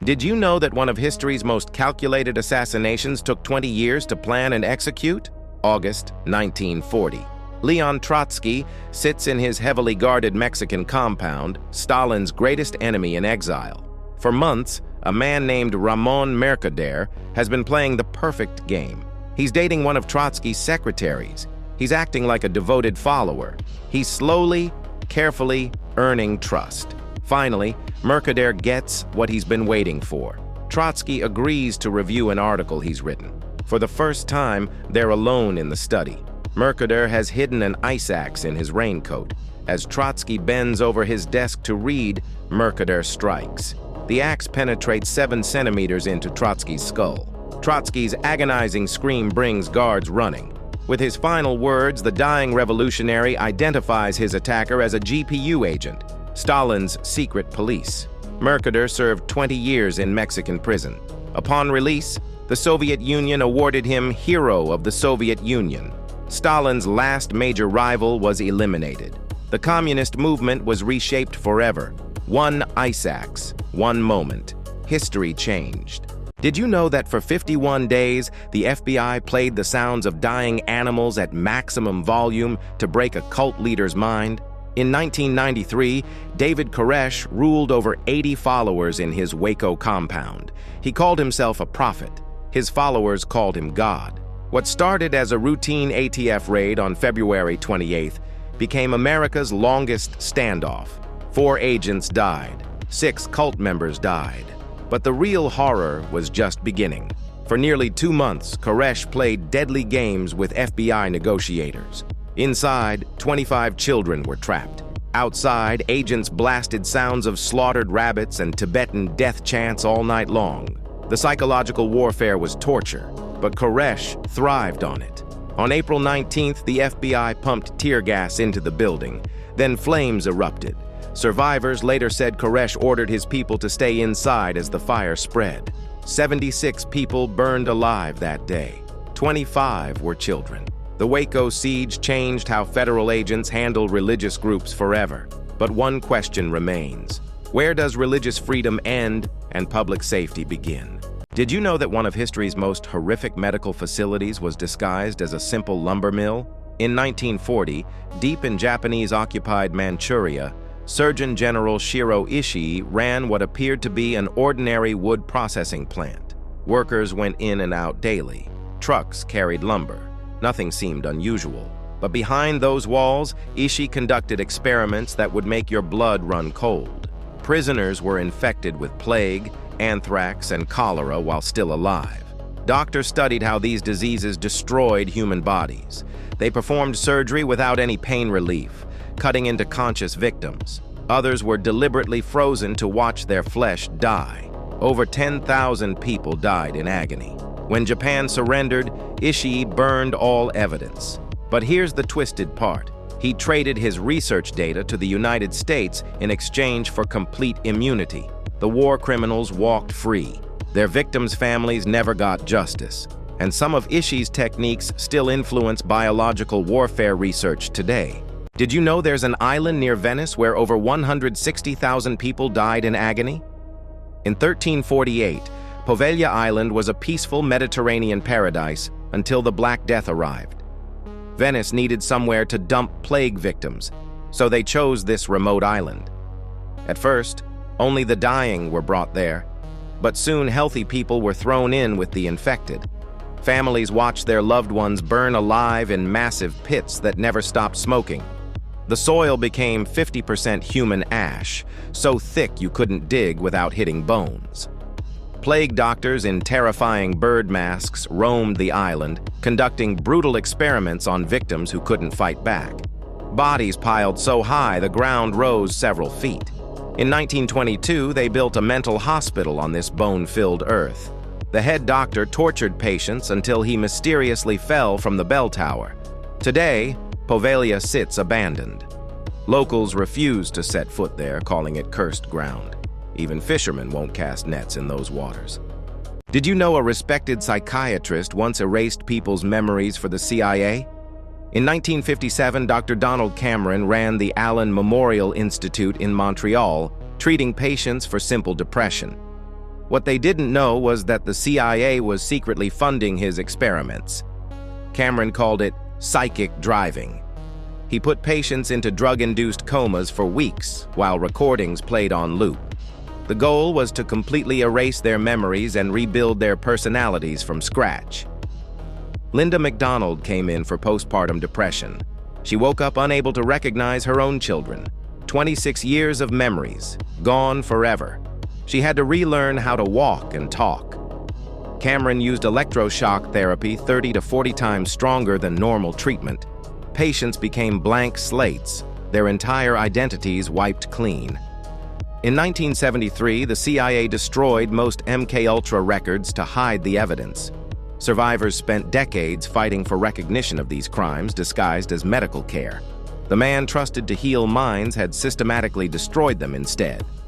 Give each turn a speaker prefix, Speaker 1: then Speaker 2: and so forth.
Speaker 1: Did you know that one of history's most calculated assassinations took 20 years to plan and execute? August 1940. Leon Trotsky sits in his heavily guarded Mexican compound, Stalin's greatest enemy in exile. For months, a man named Ramon Mercader has been playing the perfect game. He's dating one of Trotsky's secretaries. He's acting like a devoted follower. He's slowly, carefully earning trust. Finally, Mercader gets what he's been waiting for. Trotsky agrees to review an article he's written. For the first time, they're alone in the study. Mercader has hidden an ice axe in his raincoat. As Trotsky bends over his desk to read, Mercader strikes. The axe penetrates 7 centimeters into Trotsky's skull. Trotsky's agonizing scream brings guards running. With his final words, the dying revolutionary identifies his attacker as a GPU agent, Stalin's secret police. Mercader served 20 years in Mexican prison. Upon release, the Soviet Union awarded him Hero of the Soviet Union. Stalin's last major rival was eliminated. The communist movement was reshaped forever. One ice axe, one moment. History changed. Did you know that for 51 days, the FBI played the sounds of dying animals at maximum volume to break a cult leader's mind? In 1993, David Koresh ruled over 80 followers in his Waco compound. He called himself a prophet. His followers called him God. What started as a routine ATF raid on February 28th became America's longest standoff. 4 agents died. 6 cult members died. But the real horror was just beginning. For nearly 2 months, Koresh played deadly games with FBI negotiators. Inside, 25 children were trapped. Outside, agents blasted sounds of slaughtered rabbits and Tibetan death chants all night long. The psychological warfare was torture, but Koresh thrived on it. On April 19th, the FBI pumped tear gas into the building. Then flames erupted. Survivors later said Koresh ordered his people to stay inside as the fire spread. 76 people burned alive that day. 25 were children. The Waco siege changed how federal agents handle religious groups forever. But one question remains. Where does religious freedom end and public safety begin? Did you know that one of history's most horrific medical facilities was disguised as a simple lumber mill? In 1940, deep in Japanese-occupied Manchuria, Surgeon General Shiro Ishii ran what appeared to be an ordinary wood processing plant. Workers went in and out daily. Trucks carried lumber. Nothing seemed unusual. But behind those walls, Ishii conducted experiments that would make your blood run cold. Prisoners were infected with plague, anthrax, and cholera while still alive. Doctors studied how these diseases destroyed human bodies. They performed surgery without any pain relief, cutting into conscious victims. Others were deliberately frozen to watch their flesh die. Over 10,000 people died in agony. When Japan surrendered, Ishii burned all evidence. But here's the twisted part. He traded his research data to the United States in exchange for complete immunity. The war criminals walked free. Their victims' families never got justice. And some of Ishii's techniques still influence biological warfare research today. Did you know there's an island near Venice where over 160,000 people died in agony? In 1348, Poveglia Island was a peaceful Mediterranean paradise until the Black Death arrived. Venice needed somewhere to dump plague victims, so they chose this remote island. At first, only the dying were brought there, but soon healthy people were thrown in with the infected. Families watched their loved ones burn alive in massive pits that never stopped smoking. The soil became 50% human ash, so thick you couldn't dig without hitting bones. Plague doctors in terrifying bird masks roamed the island, conducting brutal experiments on victims who couldn't fight back. Bodies piled so high the ground rose several feet. In 1922, they built a mental hospital on this bone-filled earth. The head doctor tortured patients until he mysteriously fell from the bell tower. Today, Poveglia sits abandoned. Locals refuse to set foot there, calling it cursed ground. Even fishermen won't cast nets in those waters. Did you know a respected psychiatrist once erased people's memories for the CIA? In 1957, Dr. Donald Cameron ran the Allen Memorial Institute in Montreal, treating patients for simple depression. What they didn't know was that the CIA was secretly funding his experiments. Cameron called it psychic driving. He put patients into drug-induced comas for weeks while recordings played on loop. The goal was to completely erase their memories and rebuild their personalities from scratch. Linda McDonald came in for postpartum depression. She woke up unable to recognize her own children. 26 years of memories, gone forever. She had to relearn how to walk and talk. Cameron used electroshock therapy 30 to 40 times stronger than normal treatment. Patients became blank slates, their entire identities wiped clean. In 1973, the CIA destroyed most MKUltra records to hide the evidence. Survivors spent decades fighting for recognition of these crimes disguised as medical care. The man trusted to heal minds had systematically destroyed them instead.